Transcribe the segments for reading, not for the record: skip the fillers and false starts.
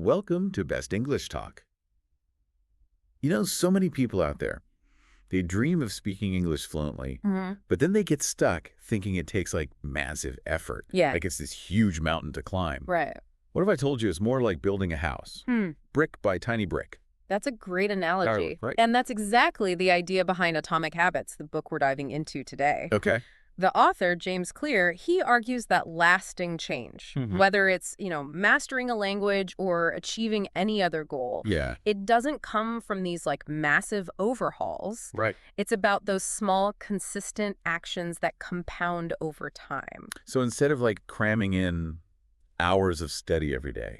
Welcome to Best English Talk. You know, so many people out there, they dream of speaking English fluently, but then they get stuck thinking it takes like massive effort. Yeah. Like it's this huge mountain to climb. Right. What if I told you it's more like building a house, brick by tiny brick? That's a great analogy. Right. And that's exactly the idea behind Atomic Habits, the book we're diving into today. Okay. The author, James Clear, he argues that lasting change, whether it's, mastering a language or achieving any other goal, it doesn't come from these like massive overhauls. Right. It's about those small, consistent actions that compound over time. So instead of like cramming in hours of study every day,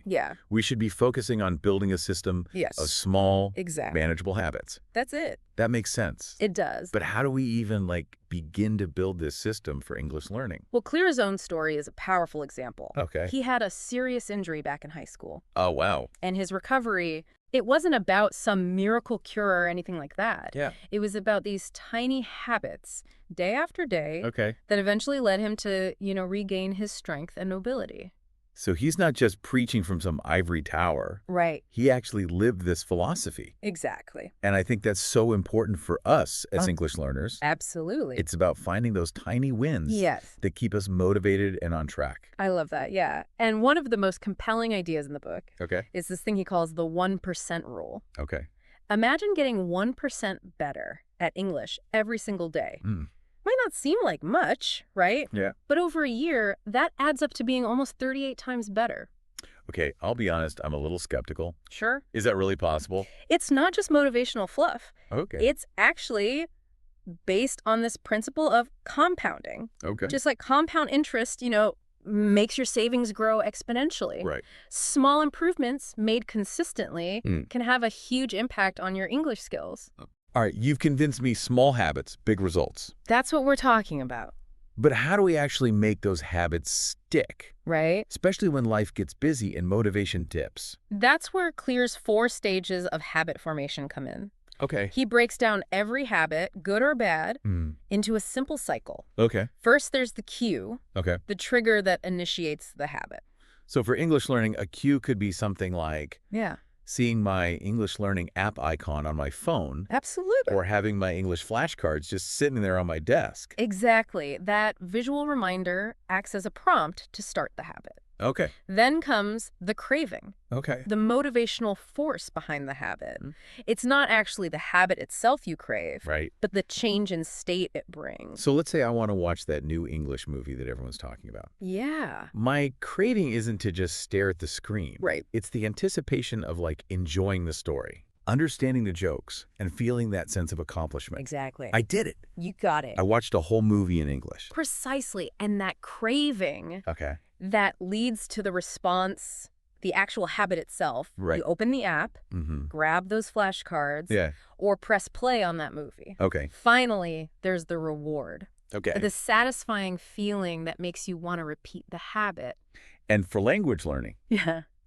we should be focusing on building a system of small, manageable habits. That's it. That makes sense. It does. But how do we even begin to build this system for English learning? Well, Clear's own story is a powerful example. Okay. He had a serious injury back in high school. Oh, wow. And his recovery, it wasn't about some miracle cure or anything like that. Yeah. It was about these tiny habits, day after day, that eventually led him to, regain his strength and nobility. So he's not just preaching from some ivory tower. Right. He actually lived this philosophy. Exactly. And I think that's so important for us as English learners. Absolutely. It's about finding those tiny wins that keep us motivated and on track. I love that, yeah. And one of the most compelling ideas in the book is this thing he calls the 1% rule. Okay. Imagine getting 1% better at English every single day. Might not seem like much, right? Yeah. But over a year, that adds up to being almost 38 times better. Okay, I'll be honest, I'm a little skeptical. Sure. Is that really possible? It's not just motivational fluff. Okay. It's actually based on this principle of compounding. Okay. Just like compound interest, makes your savings grow exponentially. Right. Small improvements made consistently can have a huge impact on your English skills. All right, you've convinced me small habits, big results. That's what we're talking about. But how do we actually make those habits stick? Right. Especially when life gets busy and motivation dips. That's where Clear's 4 stages of habit formation come in. Okay. He breaks down every habit, good or bad, into a simple cycle. Okay. First, there's the cue, the trigger that initiates the habit. So for English learning, a cue could be something like seeing my English learning app icon on my phone. Absolutely. Or having my English flashcards just sitting there on my desk. Exactly. That visual reminder acts as a prompt to start the habit. Okay. Then comes the craving. Okay. The motivational force behind the habit. It's not actually the habit itself you crave, but the change in state it brings. So let's say I want to watch that new English movie that everyone's talking about. Yeah. My craving isn't to just stare at the screen. Right. It's the anticipation of enjoying the story, understanding the jokes, and feeling that sense of accomplishment. Exactly. I did it. You got it. I watched a whole movie in English. Precisely. And that craving that leads to the response, the actual habit itself. Right. You open the app, grab those flashcards, or press play on that movie. Okay. Finally, there's the reward. Okay. The satisfying feeling that makes you want to repeat the habit. And for language learning,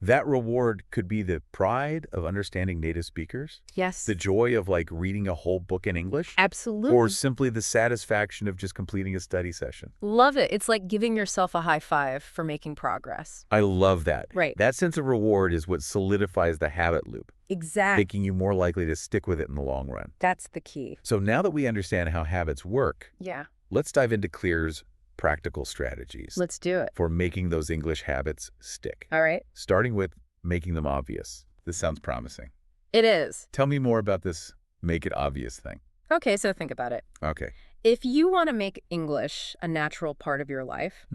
that reward could be the pride of understanding native speakers. Yes. The joy of reading a whole book in English. Absolutely. Or simply the satisfaction of just completing a study session. Love it. It's like giving yourself a high five for making progress. I love that. Right. That sense of reward is what solidifies the habit loop. Exactly. Making you more likely to stick with it in the long run. That's the key. So now that we understand how habits work, let's dive into Clear's practical strategies. Let's do it. For making those English habits stick. All right. Starting with making them obvious. This sounds promising. It is. Tell me more about this make it obvious thing. Okay, so think about it. Okay. If you want to make English a natural part of your life,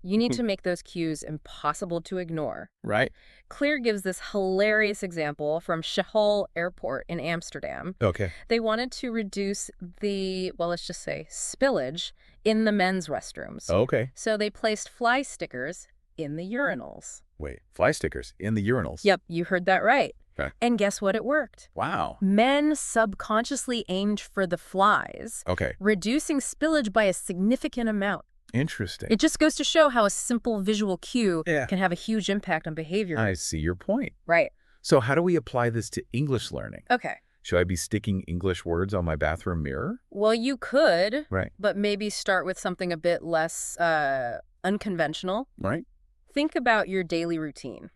you need to make those cues impossible to ignore. Right. Clear gives this hilarious example from Schiphol Airport in Amsterdam. Okay. They wanted to reduce the, well, let's just say, spillage in the men's restrooms. Okay. So they placed fly stickers in the urinals. Wait, fly stickers in the urinals? Yep, you heard that right. Okay. And guess what? It worked. Wow. Men subconsciously aimed for the flies, reducing spillage by a significant amount. Interesting. It just goes to show how a simple visual cue can have a huge impact on behavior. I see your point. Right. So how do we apply this to English learning? Okay. Should I be sticking English words on my bathroom mirror? Well, you could, right, but maybe start with something a bit less unconventional. Right. Think about your daily routine.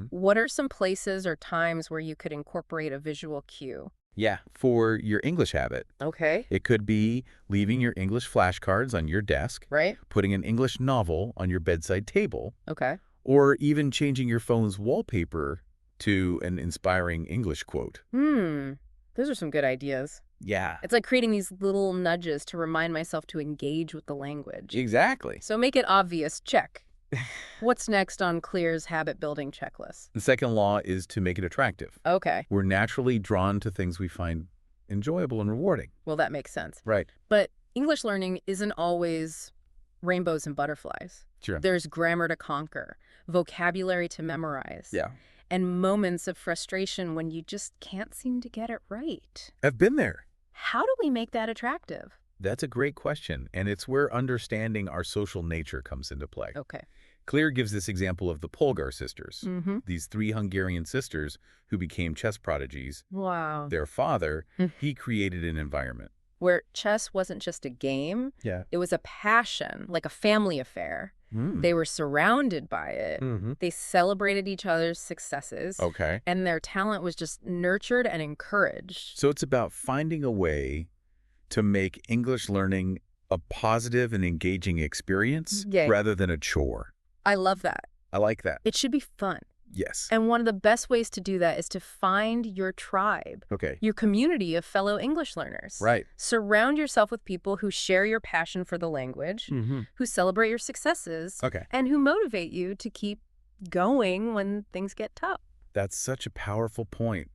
What are some places or times where you could incorporate a visual cue? Yeah, for your English habit. Okay. It could be leaving your English flashcards on your desk, Right? putting an English novel on your bedside table, Okay. or even changing your phone's wallpaper to an inspiring English quote. Those are some good ideas. Yeah. It's like creating these little nudges to remind myself to engage with the language. Exactly. So make it obvious, check. What's next on Clear's habit-building checklist? The second law is to make it attractive. Okay. We're naturally drawn to things we find enjoyable and rewarding. Well, that makes sense. Right. But English learning isn't always rainbows and butterflies. Sure. There's grammar to conquer, vocabulary to memorize. Yeah. And moments of frustration when you just can't seem to get it right. I've been there. How do we make that attractive? That's a great question, and it's where understanding our social nature comes into play. Okay. Clear gives this example of the Polgar sisters, Mm-hmm. these 3 Hungarian sisters who became chess prodigies. Wow. Their father, he created an environment. Where chess wasn't just a game, Yeah. it was a passion, like a family affair. They were surrounded by it. They celebrated each other's successes. Okay. And their talent was just nurtured and encouraged. So it's about finding a way to make English learning a positive and engaging experience rather than a chore. I love that. I like that. It should be fun. Yes. And one of the best ways to do that is to find your tribe, Okay. your community of fellow English learners. Right. Surround yourself with people who share your passion for the language, who celebrate your successes, Okay. and who motivate you to keep going when things get tough. That's such a powerful point.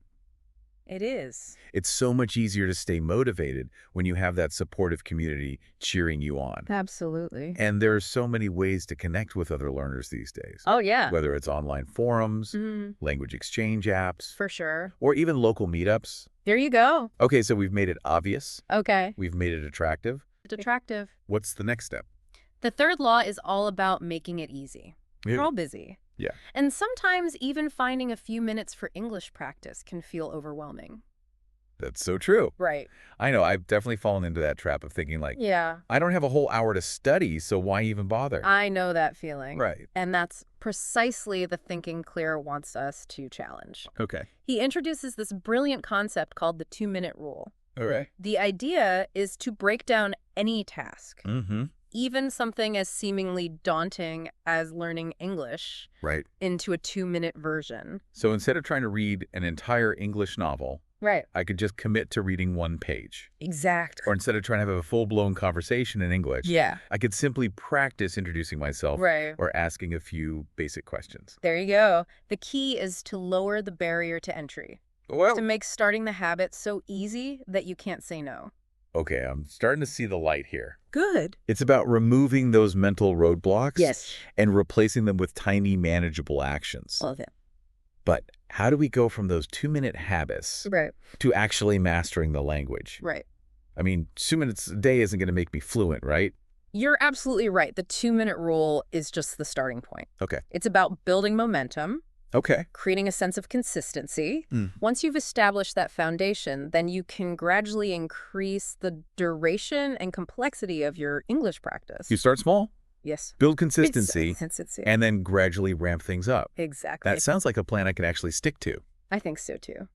It is. It's so much easier to stay motivated when you have that supportive community cheering you on. Absolutely. And there are so many ways to connect with other learners these days. Oh, yeah. Whether it's online forums, language exchange apps, For sure. or even local meetups. There you go. Okay, so we've made it obvious. Okay. We've made it attractive. It's attractive. What's the next step? The third law is all about making it easy. We're all busy. Yeah. And sometimes even finding a few minutes for English practice can feel overwhelming. That's so true. Right. I know. I've definitely fallen into that trap of thinking like, Yeah. I don't have a whole hour to study, so why even bother? I know that feeling. Right. And that's precisely the thinking Clear wants us to challenge. Okay. He introduces this brilliant concept called the 2-minute rule. All right. The idea is to break down any task, Mm-hmm. even something as seemingly daunting as learning English, Right. into a 2-minute version. So instead of trying to read an entire English novel, Right. I could just commit to reading 1 page. Exactly. Or instead of trying to have a full-blown conversation in English, Yeah. I could simply practice introducing myself Right. or asking a few basic questions. There you go. The key is to lower the barrier to entry, to make starting the habit so easy that you can't say no. Okay, I'm starting to see the light here. Good. It's about removing those mental roadblocks Yes. and replacing them with tiny, manageable actions. Love it. But how do we go from those 2-minute habits Right. to actually mastering the language? Right. I mean, 2 minutes a day isn't going to make me fluent, right? You're absolutely right. The 2-minute rule is just the starting point. Okay. It's about building momentum, Okay. creating a sense of consistency. Once you've established that foundation, then you can gradually increase the duration and complexity of your English practice. You start small, Yes. build consistency, Consistency. and then gradually ramp things up. Exactly. That sounds like a plan I can actually stick to. I think so, too.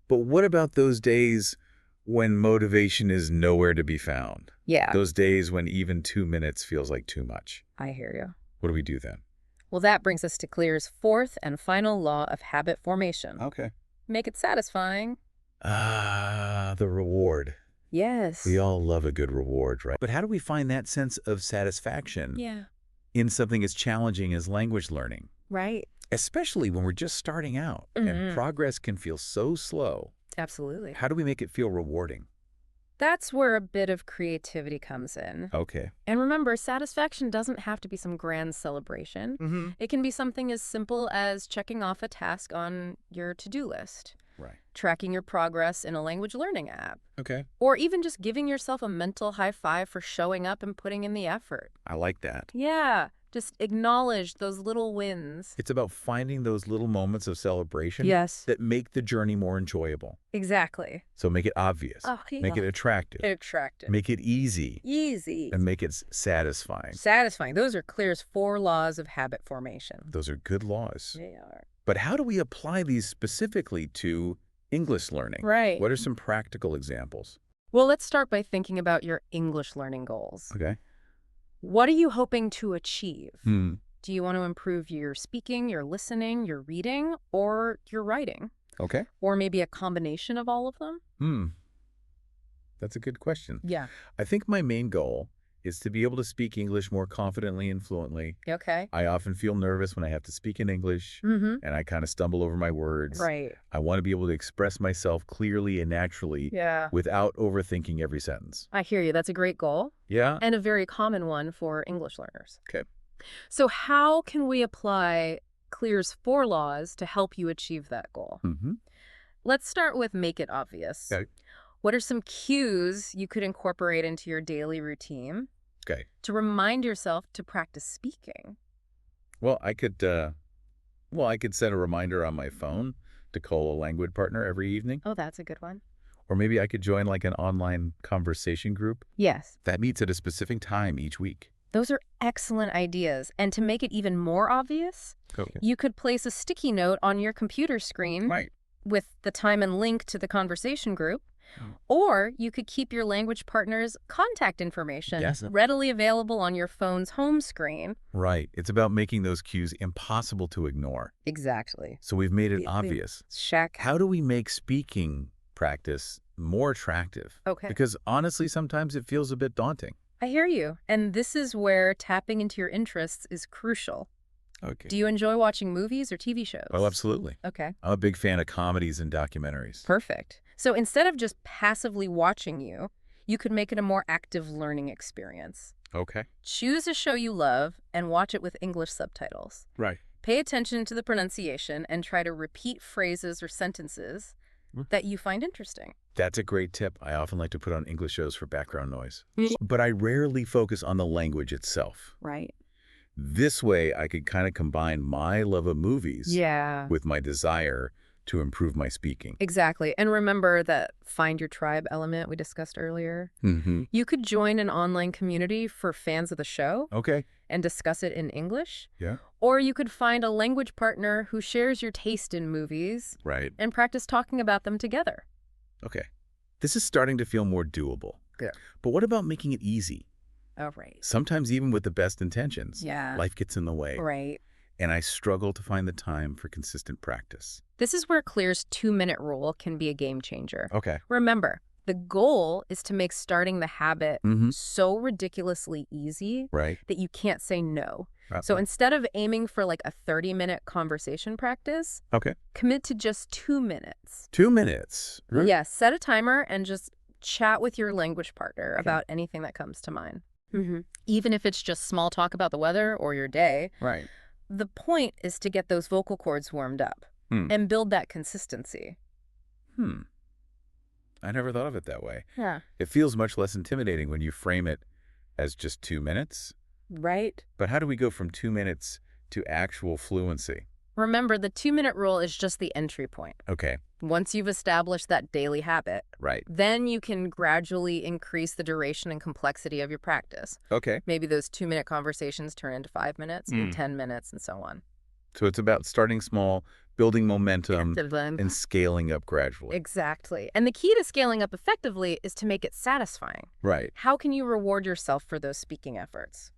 But what about those days when motivation is nowhere to be found? Yeah, Those days when even 2 minutes feels like too much. I hear you. What do we do then? Well, that brings us to Clear's fourth and final law of habit formation. Okay. Make it satisfying. The reward. Yes. We all love a good reward, right? But how do we find that sense of satisfaction Yeah. in something as challenging as language learning? Right. Especially when we're just starting out and progress can feel so slow. Absolutely. How do we make it feel rewarding? That's where a bit of creativity comes in. Okay. And remember, satisfaction doesn't have to be some grand celebration. It can be something as simple as checking off a task on your to-do list, Right. tracking your progress in a language learning app, Okay. or even just giving yourself a mental high five for showing up and putting in the effort. I like that. Yeah, just acknowledge those little wins. It's about finding those little moments of celebration Yes, that make the journey more enjoyable. exactly. So make it obvious, make it attractive, Attractive. make it easy, Easy. and make it satisfying. Satisfying. Those are Clear's 4 laws of habit formation. Those are good laws. They are. But how do we apply these specifically to English learning? Right. What are some practical examples? Well, let's start by thinking about your English learning goals. Okay. What are you hoping to achieve? Hmm. Do you want to improve your speaking, your listening, your reading, or your writing? Okay. Or maybe a combination of all of them? That's a good question. Yeah. I think my main goal is to be able to speak English more confidently and fluently. Okay. I often feel nervous when I have to speak in English, and I kind of stumble over my words. Right. I want to be able to express myself clearly and naturally without overthinking every sentence. I hear you. That's a great goal. Yeah? And a very common one for English learners. Okay. So how can we apply Clear's 4 laws to help you achieve that goal? Let's start with make it obvious. Okay. What are some cues you could incorporate into your daily routine to remind yourself to practice speaking? Well, I could set a reminder on my phone to call a language partner every evening. Oh, that's a good one. Or maybe I could join like an online conversation group Yes. that meets at a specific time each week. Those are excellent ideas. And to make it even more obvious, you could place a sticky note on your computer screen with the time and link to the conversation group. Or you could keep your language partner's contact information readily available on your phone's home screen. Right. It's about making those cues impossible to ignore. Exactly. So we've made it obvious. Check. How do we make speaking practice more attractive? Okay. Because honestly, sometimes it feels a bit daunting. I hear you. And this is where tapping into your interests is crucial. Okay. Do you enjoy watching movies or TV shows? Oh, absolutely. Okay. I'm a big fan of comedies and documentaries. Perfect. So instead of just passively watching you could make it a more active learning experience. Okay. Choose a show you love and watch it with English subtitles. Right. Pay attention to the pronunciation and try to repeat phrases or sentences that you find interesting. That's a great tip. I often like to put on English shows for background noise. But I rarely focus on the language itself. Right. This way, I could kind of combine my love of movies with my desire to improve my speaking. Exactly. And remember that find your tribe element we discussed earlier. You could join an online community for fans of the show and discuss it in English. Yeah. Or you could find a language partner who shares your taste in movies and practice talking about them together. Okay. This is starting to feel more doable. Yeah. But what about making it easy? Oh, right. Sometimes even with the best intentions, life gets in the way. Right. And I struggle to find the time for consistent practice. This is where Clear's 2-minute rule can be a game changer. Okay. Remember, the goal is to make starting the habit so ridiculously easy that you can't say no. So instead of aiming for like a 30-minute conversation practice, commit to just 2 minutes. 2 minutes? Right? Yes, set a timer and just chat with your language partner about anything that comes to mind. Even if it's just small talk about the weather or your day. Right. The point is to get those vocal cords warmed up and build that consistency. I never thought of it that way. Yeah. It feels much less intimidating when you frame it as just 2 minutes. Right. But how do we go from 2 minutes to actual fluency? Remember, the 2-minute rule is just the entry point. Okay. Once you've established that daily habit, then you can gradually increase the duration and complexity of your practice. Okay. Maybe those 2-minute conversations turn into 5 minutes and 10 minutes and so on. So it's about starting small, building momentum, and scaling up gradually. Exactly. And the key to scaling up effectively is to make it satisfying. Right. How can you reward yourself for those speaking efforts?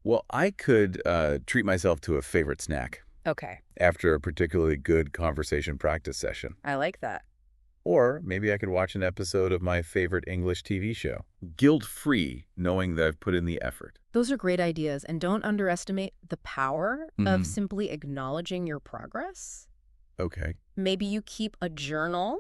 Well, I could treat myself to a favorite snack. Okay. After a particularly good conversation practice session. I like that. Or maybe I could watch an episode of my favorite English TV show. Guilt-free, knowing that I've put in the effort. Those are great ideas, and don't underestimate the power of simply acknowledging your progress. Okay. Maybe you keep a journal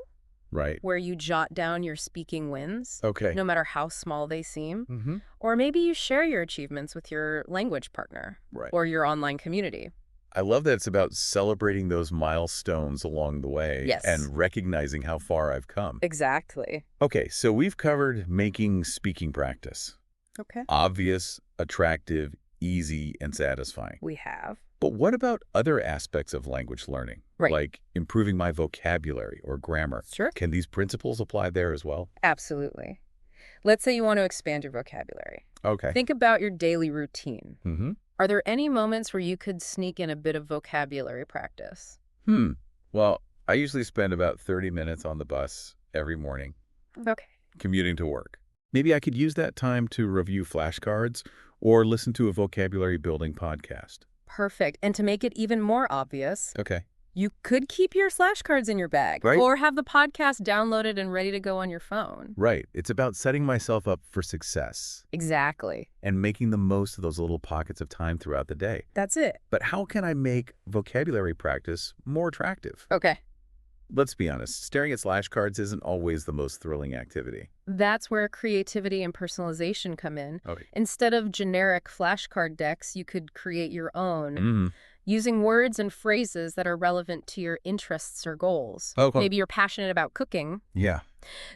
where you jot down your speaking wins, no matter how small they seem. Or maybe you share your achievements with your language partner or your online community. I love that it's about celebrating those milestones along the way and recognizing how far I've come. Exactly. Okay, so we've covered making speaking practice. Okay. Obvious, attractive, easy, and satisfying. We have. But what about other aspects of language learning? Like improving my vocabulary or grammar. Sure. Can these principles apply there as well? Absolutely. Let's say you want to expand your vocabulary. Okay. Think about your daily routine. Are there any moments where you could sneak in a bit of vocabulary practice? Well, I usually spend about 30 minutes on the bus every morning Okay. commuting to work. Maybe I could use that time to review flashcards or listen to a vocabulary building podcast. Perfect. And to make it even more obvious, Okay. you could keep your flashcards in your bag Right? or have the podcast downloaded and ready to go on your phone. Right. It's about setting myself up for success Exactly. and making the most of those little pockets of time throughout the day. That's it. But how can I make vocabulary practice more attractive? Okay. Let's be honest, staring at flashcards isn't always the most thrilling activity. That's where creativity and personalization come in. Okay. Instead of generic flashcard decks, you could create your own, using words and phrases that are relevant to your interests or goals. Okay. Maybe you're passionate about cooking. Yeah.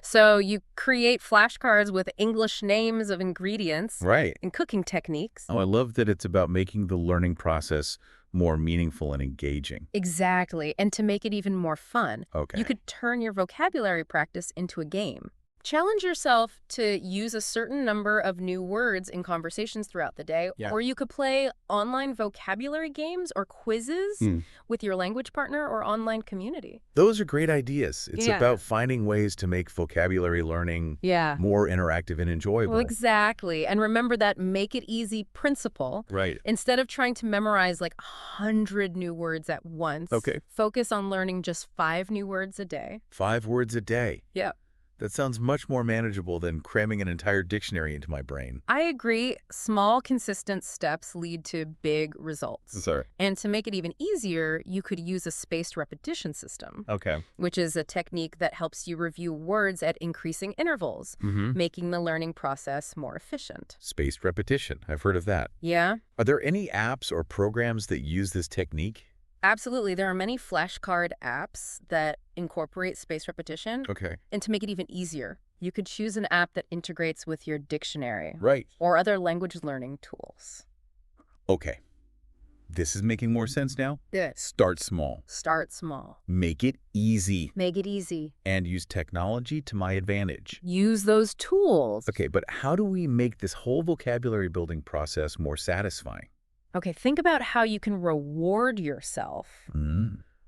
So you create flashcards with English names of ingredients Right. and cooking techniques. Oh, I love that it's about making the learning process more meaningful and engaging. Exactly. And to make it even more fun, Okay. you could turn your vocabulary practice into a game. Challenge yourself to use a certain number of new words in conversations throughout the day, or you could play online vocabulary games or quizzes with your language partner or online community. Those are great ideas. It's Yeah. about finding ways to make vocabulary learning more interactive and enjoyable. Well, exactly. And remember that make it easy principle. Right. Instead of trying to memorize like 100 new words at once, focus on learning just 5 new words a day. 5 words a day. Yeah. That sounds much more manageable than cramming an entire dictionary into my brain. I agree. Small, consistent steps lead to big results. Sorry. And to make it even easier, you could use a spaced repetition system, Okay. which is a technique that helps you review words at increasing intervals, making the learning process more efficient. Spaced repetition. I've heard of that. Yeah, Are there any apps or programs that use this technique? absolutely. There are many flashcard apps that incorporate spaced repetition. Okay. And to make it even easier, you could choose an app that integrates with your dictionary Right. or other language learning tools. Okay. This is making more sense now. Good. Start small. Start small. Make it easy. Make it easy. And use technology to my advantage. Use those tools. Okay, but how do we make this whole vocabulary building process more satisfying? Okay, think about how you can reward yourself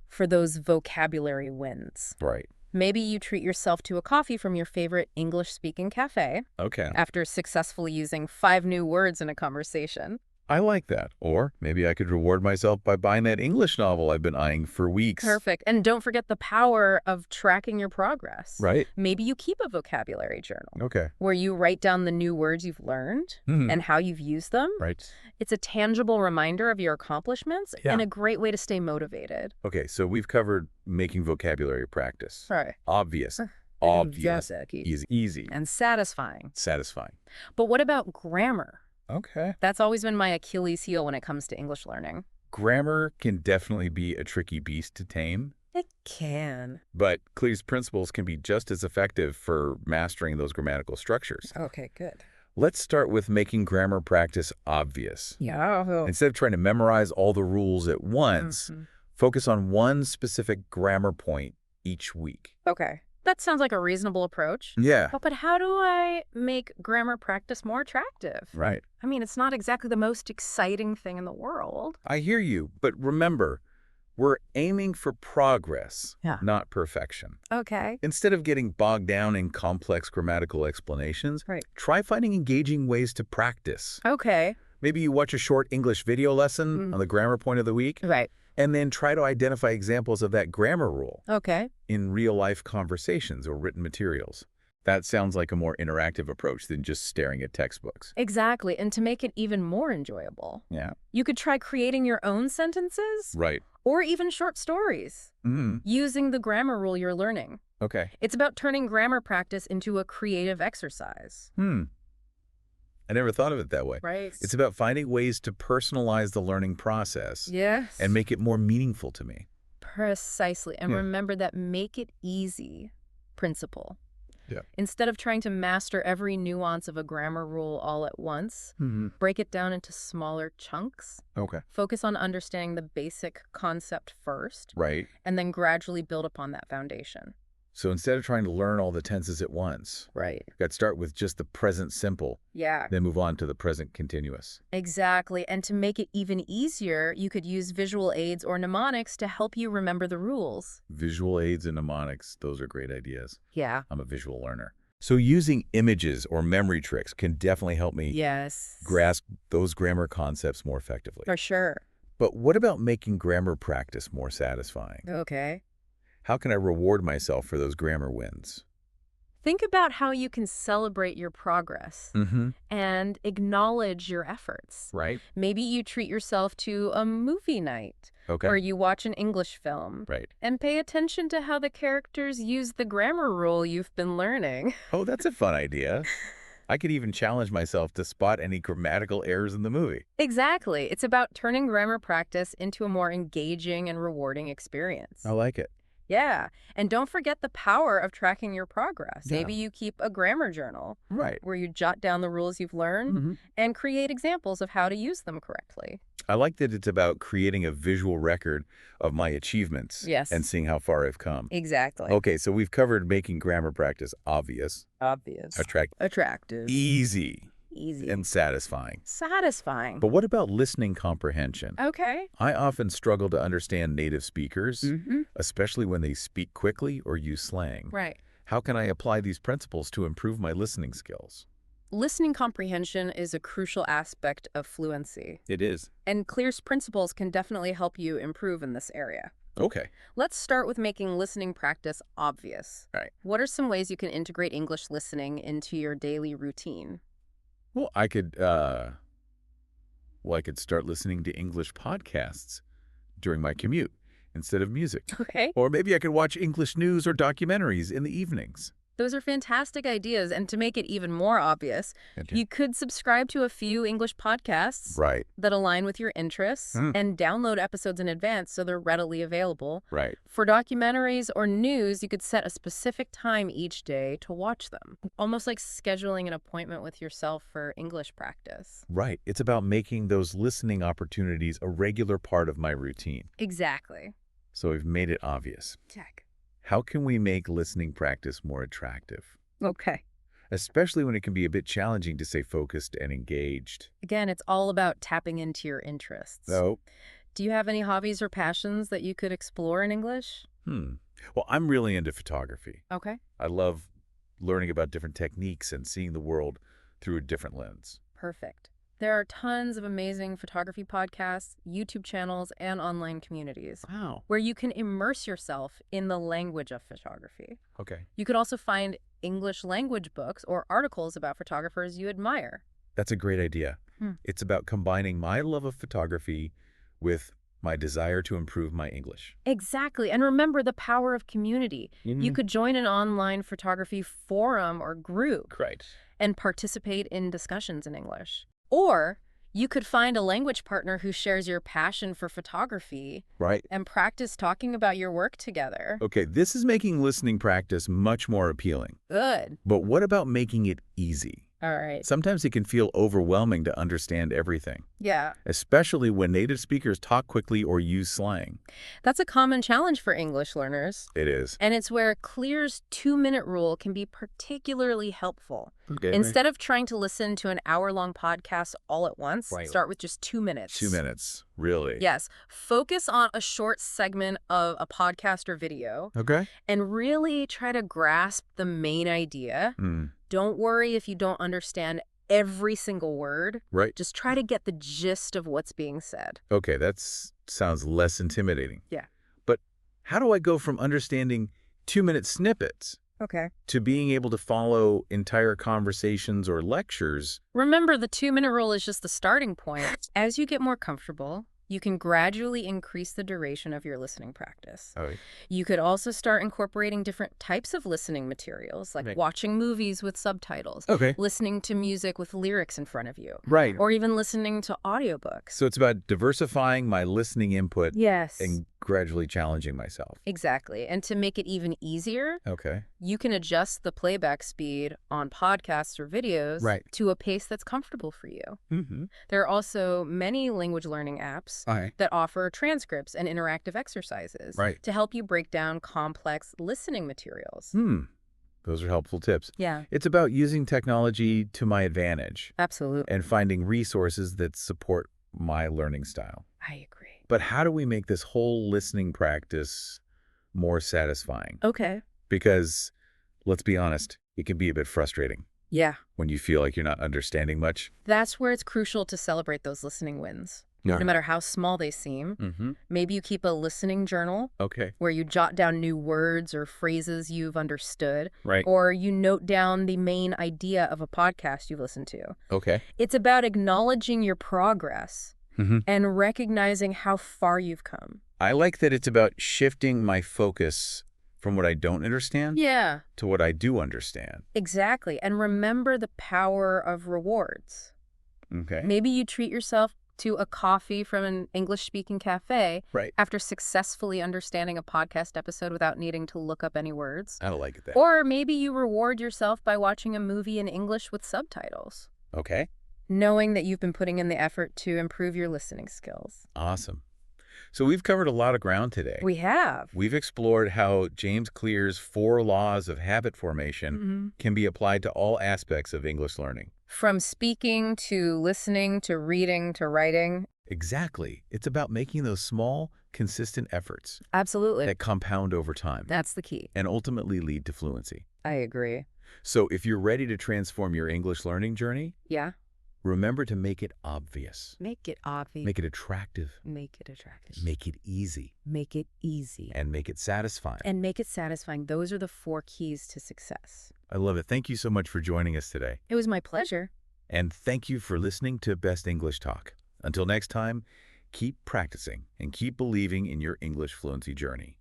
for those vocabulary wins. Right. Maybe you treat yourself to a coffee from your favorite English-speaking cafe Okay. after successfully using 5 new words in a conversation. I like that. Or maybe I could reward myself by buying that English novel I've been eyeing for weeks. Perfect. And don't forget the power of tracking your progress. Right. Maybe you keep a vocabulary journal Okay. where you write down the new words you've learned and how you've used them. Right. It's a tangible reminder of your accomplishments and a great way to stay motivated. Okay, so we've covered making vocabulary practice. Right. Obvious. Yes, Easy. and satisfying. Satisfying. But what about grammar? Okay. That's always been my Achilles heel when it comes to English learning. Grammar can definitely be a tricky beast to tame, It can. but Clee's principles can be just as effective for mastering those grammatical structures. Okay, good. Let's start with making grammar practice obvious. Yeah. Instead of trying to memorize all the rules at once, focus on one specific grammar point each week. Okay. That sounds like a reasonable approach. Yeah. But how do I make grammar practice more attractive? Right. I mean, it's not exactly the most exciting thing in the world. I hear you, but remember, we're aiming for progress, Yeah. not perfection. Okay. Instead of getting bogged down in complex grammatical explanations, Right. try finding engaging ways to practice. Okay. Maybe you watch a short English video lesson on the grammar point of the week, Right. and then try to identify examples of that grammar rule Okay. in real-life conversations or written materials. That sounds like a more interactive approach than just staring at textbooks. Exactly. And to make it even more enjoyable, Yeah. you could try creating your own sentences Right. or even short stories using the grammar rule you're learning. Okay. It's about turning grammar practice into a creative exercise. I never thought of it that way. Right. It's about finding ways to personalize the learning process Yes. and make it more meaningful to me. Precisely. And Yeah. remember that make it easy principle. Yeah. Instead of trying to master every nuance of a grammar rule all at once, break it down into smaller chunks. Okay. Focus on understanding the basic concept first, Right. and then gradually build upon that foundation. So instead of trying to learn all the tenses at once, Right. you've got to start with just the present simple, Yeah. then move on to the present continuous. Exactly. And to make it even easier, you could use visual aids or mnemonics to help you remember the rules. Visual aids and mnemonics, those are great ideas. Yeah. I'm a visual learner. So using images or memory tricks can definitely help me grasp those grammar concepts more effectively. For sure. But what about making grammar practice more satisfying? Okay. How can I reward myself for those grammar wins? Think about how you can celebrate your progress and acknowledge your efforts. Right. Maybe you treat yourself to a movie night. Okay. Or you watch an English film. Right. And pay attention to how the characters use the grammar rule you've been learning. Oh, that's a fun idea. I could even challenge myself to spot any grammatical errors in the movie. Exactly. It's about turning grammar practice into a more engaging and rewarding experience. I like it. Yeah. And don't forget the power of tracking your progress. Yeah. Maybe you keep a grammar journal. Right. Where you jot down the rules you've learned and create examples of how to use them correctly. I like that it's about creating a visual record of my achievements and seeing how far I've come. Exactly. Okay, so we've covered making grammar practice obvious, attractive, easy, easy, and satisfying. Satisfying. But what about listening comprehension? Okay. I often struggle to understand native speakers, especially when they speak quickly or use slang. Right. How can I apply these principles to improve my listening skills? Listening comprehension is a crucial aspect of fluency. It is. And Clear's principles can definitely help you improve in this area. Okay. Let's start with making listening practice obvious. All right. What are some ways you can integrate English listening into your daily routine? Well, I could start listening to English podcasts during my commute instead of music. Okay. Or maybe I could watch English news or documentaries in the evenings. Those are fantastic ideas, and to make it even more obvious, you could subscribe to a few English podcasts that align with your interests and download episodes in advance so they're readily available. Right. For documentaries or news, you could set a specific time each day to watch them, almost like scheduling an appointment with yourself for English practice. Right. It's about making those listening opportunities a regular part of my routine. Exactly. So we've made it obvious. Check. How can we make listening practice more attractive? Okay. Especially when it can be a bit challenging to stay focused and engaged. Again, it's all about tapping into your interests. Oh. Do you have any hobbies or passions that you could explore in English? Well, I'm really into photography. Okay. I love learning about different techniques and seeing the world through a different lens. Perfect. There are tons of amazing photography podcasts, YouTube channels, and online communities. Wow. Where you can immerse yourself in the language of photography. Okay. You could also find English language books or articles about photographers you admire. That's a great idea. It's about combining my love of photography with my desire to improve my English. Exactly. And remember the power of community. You could join an online photography forum or group and participate in discussions in English. Or you could find a language partner who shares your passion for photography and practice talking about your work together. Okay, this is making listening practice much more appealing. Good. But what about making it easy? All right. Sometimes it can feel overwhelming to understand everything. Yeah. Especially when native speakers talk quickly or use slang. That's a common challenge for English learners. It is. And it's where Clear's 2-minute rule can be particularly helpful. Okay. Instead of trying to listen to an hour-long podcast all at once, start with just 2 minutes. 2 minutes. Really? Yes. Focus on a short segment of a podcast or video. Okay. And really try to grasp the main idea. Don't worry if you don't understand every single word. Right. Just try to get the gist of what's being said. Okay, that sounds less intimidating. Yeah. But how do I go from understanding 2-minute snippets to being able to follow entire conversations or lectures? Remember, the 2-minute rule is just the starting point. As you get more comfortable, you can gradually increase the duration of your listening practice. You could also start incorporating different types of listening materials, like watching movies with subtitles, listening to music with lyrics in front of you, or even listening to audiobooks. So it's about diversifying my listening input and gradually challenging myself. Exactly. And to make it even easier, you can adjust the playback speed on podcasts or videos to a pace that's comfortable for you. There are also many language learning apps apps that offer transcripts and interactive exercises to help you break down complex listening materials. Those are helpful tips. Yeah. It's about using technology to my advantage. Absolutely. And finding resources that support my learning style. I agree. But how do we make this whole listening practice more satisfying? Okay. Because, let's be honest, it can be a bit frustrating. Yeah. When you feel like you're not understanding much. That's where it's crucial to celebrate those listening wins. No matter how small they seem. Maybe you keep a listening journal where you jot down new words or phrases you've understood. Or you note down the main idea of a podcast you've listened to. It's about acknowledging your progress and recognizing how far you've come. I like that it's about shifting my focus from what I don't understand to what I do understand. Exactly. And remember the power of rewards. Maybe you treat yourself to a coffee from an English-speaking cafe after successfully understanding a podcast episode without needing to look up any words. I don't like that. Or maybe you reward yourself by watching a movie in English with subtitles. Knowing that you've been putting in the effort to improve your listening skills. Awesome. So we've covered a lot of ground today. We have. We've explored how James Clear's 4 laws of habit formation can be applied to all aspects of English learning. From speaking to listening to reading to writing. Exactly. It's about making those small, consistent efforts. Absolutely. That compound over time. That's the key. And ultimately lead to fluency. I agree. So if you're ready to transform your English learning journey, remember to make it obvious. Make it obvious. Make it attractive. Make it attractive. Make it easy. Make it easy. And make it satisfying. And make it satisfying. Those are the 4 keys to success. I love it. Thank you so much for joining us today. It was my pleasure. And thank you for listening to Best English Talk. Until next time, keep practicing and keep believing in your English fluency journey.